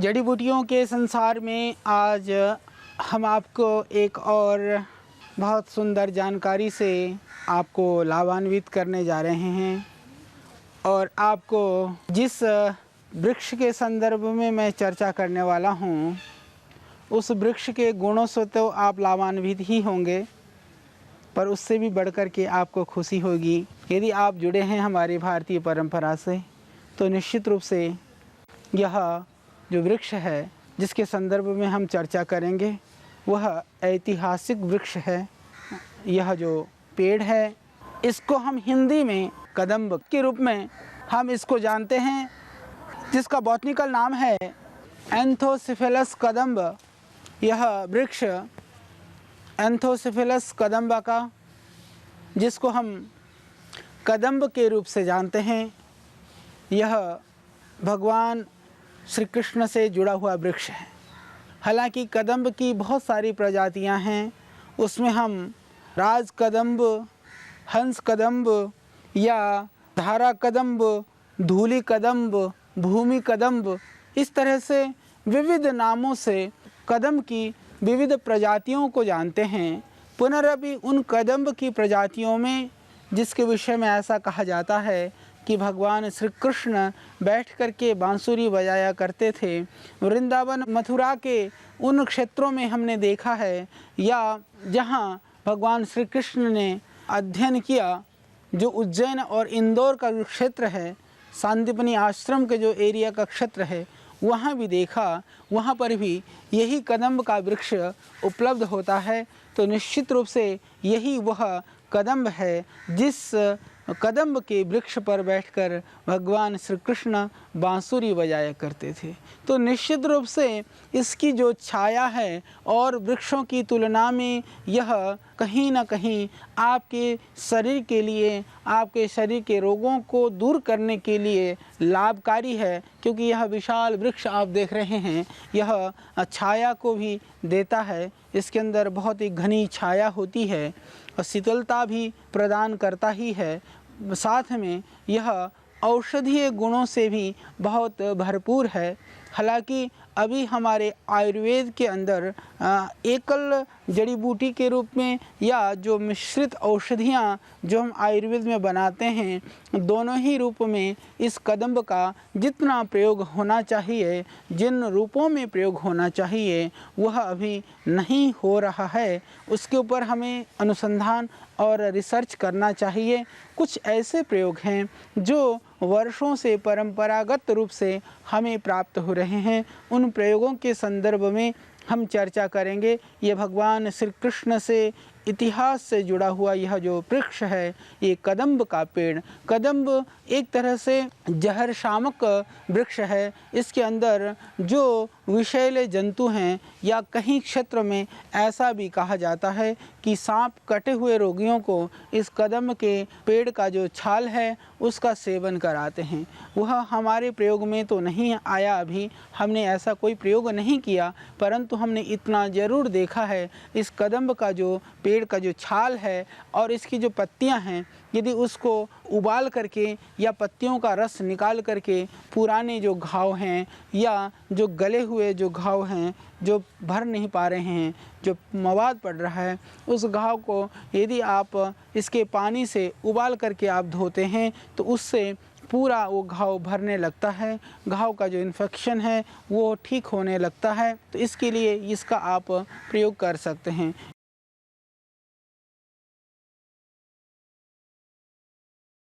जड़ी बूटियों के संसार में आज हम आपको एक और बहुत सुंदर जानकारी से आपको लाभान्वित करने जा रहे हैं। और आपको जिस वृक्ष के संदर्भ में मैं चर्चा करने वाला हूँ, उस वृक्ष के गुणों से तो आप लाभान्वित ही होंगे, पर उससे भी बढ़कर के आपको खुशी होगी। यदि आप जुड़े हैं हमारी भारतीय परंपरा से, तो निश्चित रूप से यह जो वृक्ष है जिसके संदर्भ में हम चर्चा करेंगे वह ऐतिहासिक वृक्ष है। यह जो पेड़ है इसको हम हिंदी में कदम्ब के रूप में हम इसको जानते हैं, जिसका बॉटनिकल नाम है एंथोसिफेलस कदम्ब। यह वृक्ष एंथोसिफेलस कदम्बा का, जिसको हम कदम्ब के रूप से जानते हैं, यह भगवान श्री कृष्ण से जुड़ा हुआ वृक्ष है। हालांकि कदम्ब की बहुत सारी प्रजातियां हैं, उसमें हम राज कदम्ब, हंस कदम्ब या धारा कदम्ब, धूली कदम्ब, भूमि कदम्ब, इस तरह से विविध नामों से कदम्ब की विविध प्रजातियों को जानते हैं। पुनरअपि उन कदम्ब की प्रजातियों में जिसके विषय में ऐसा कहा जाता है कि भगवान श्री कृष्ण बैठ कर के बांसुरी बजाया करते थे, वृंदावन मथुरा के उन क्षेत्रों में हमने देखा है, या जहाँ भगवान श्री कृष्ण ने अध्ययन किया, जो उज्जैन और इंदौर का क्षेत्र है, सांदीपनी आश्रम के जो एरिया का क्षेत्र है, वहाँ भी देखा, वहाँ पर भी यही कदम्ब का वृक्ष उपलब्ध होता है। तो निश्चित रूप से यही वह कदम्ब है जिस कदम्ब के वृक्ष पर बैठकर भगवान श्री कृष्ण बांसुरी बजाया करते थे। तो निश्चित रूप से इसकी जो छाया है और वृक्षों की तुलना में यह कहीं ना कहीं आपके शरीर के लिए, आपके शरीर के रोगों को दूर करने के लिए लाभकारी है, क्योंकि यह विशाल वृक्ष आप देख रहे हैं, यह छाया को भी देता है। इसके अंदर बहुत ही घनी छाया होती है और शीतलता भी प्रदान करता ही है। साथ में यह औषधीय गुणों से भी बहुत भरपूर है। हालांकि अभी हमारे आयुर्वेद के अंदर एकल जड़ी बूटी के रूप में या जो मिश्रित औषधियाँ जो हम आयुर्वेद में बनाते हैं, दोनों ही रूप में इस कदम्ब का जितना प्रयोग होना चाहिए, जिन रूपों में प्रयोग होना चाहिए, वह अभी नहीं हो रहा है। उसके ऊपर हमें अनुसंधान और रिसर्च करना चाहिए। कुछ ऐसे प्रयोग हैं जो वर्षों से परंपरागत रूप से हमें प्राप्त हो रहे हैं, उन प्रयोगों के संदर्भ में हम चर्चा करेंगे। ये भगवान श्री कृष्ण से इतिहास से जुड़ा हुआ यह जो वृक्ष है, ये कदम्ब का पेड़। कदम्ब एक तरह से जहर शामक वृक्ष है। इसके अंदर जो विषैले जंतु हैं, या कहीं क्षेत्र में ऐसा भी कहा जाता है कि सांप कटे हुए रोगियों को इस कदम्ब के पेड़ का जो छाल है उसका सेवन कराते हैं। वह हमारे प्रयोग में तो नहीं आया, अभी हमने ऐसा कोई प्रयोग नहीं किया, परंतु हमने इतना ज़रूर देखा है, इस कदम्ब का जो पेड़ का जो छाल है और इसकी जो पत्तियां हैं, यदि उसको उबाल करके या पत्तियों का रस निकाल करके पुराने जो घाव हैं या जो गले हुए जो घाव हैं, जो भर नहीं पा रहे हैं, जो मवाद पड़ रहा है, उस घाव को यदि आप इसके पानी से उबाल करके आप धोते हैं तो उससे पूरा वो घाव भरने लगता है, घाव का जो इन्फेक्शन है वो ठीक होने लगता है। तो इसके लिए इसका आप प्रयोग कर सकते हैं।